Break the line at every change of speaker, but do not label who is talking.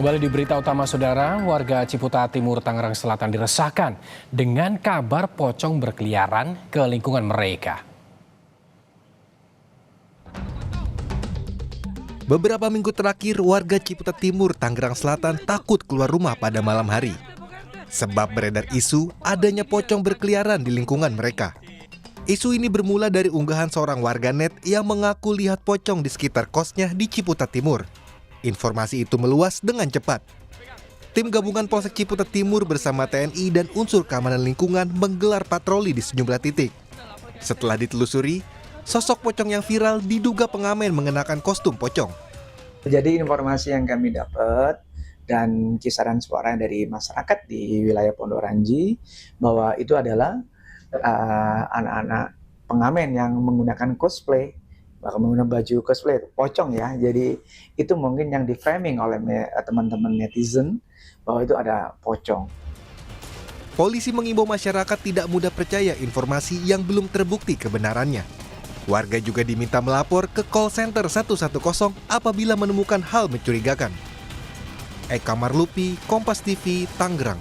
Kembali di berita utama saudara, warga Ciputa Timur, Tangerang Selatan diresahkan dengan kabar pocong berkeliaran ke lingkungan mereka.
Beberapa minggu terakhir, warga Ciputa Timur, Tangerang Selatan takut keluar rumah pada malam hari. Sebab beredar isu adanya pocong berkeliaran di lingkungan mereka. Isu ini bermula dari unggahan seorang warganet yang mengaku lihat pocong di sekitar kosnya di Ciputa Timur. Informasi itu meluas dengan cepat. Tim gabungan Polsek Ciputa Timur bersama TNI dan unsur keamanan lingkungan menggelar patroli di sejumlah titik. Setelah ditelusuri, sosok pocong yang viral diduga pengamen mengenakan kostum pocong.
Jadi informasi yang kami dapat dan kisaran suara dari masyarakat di wilayah Pondok Ranji bahwa itu adalah anak-anak pengamen yang menggunakan cosplay, bahkan menggunakan baju cosplay pocong ya. Jadi itu mungkin yang di framing oleh teman-teman netizen bahwa itu ada pocong.
Polisi mengimbau masyarakat tidak mudah percaya informasi yang belum terbukti kebenarannya. Warga juga diminta melapor ke call center 110 apabila menemukan hal mencurigakan. Eka Marlupi, Kompas TV, Tangerang.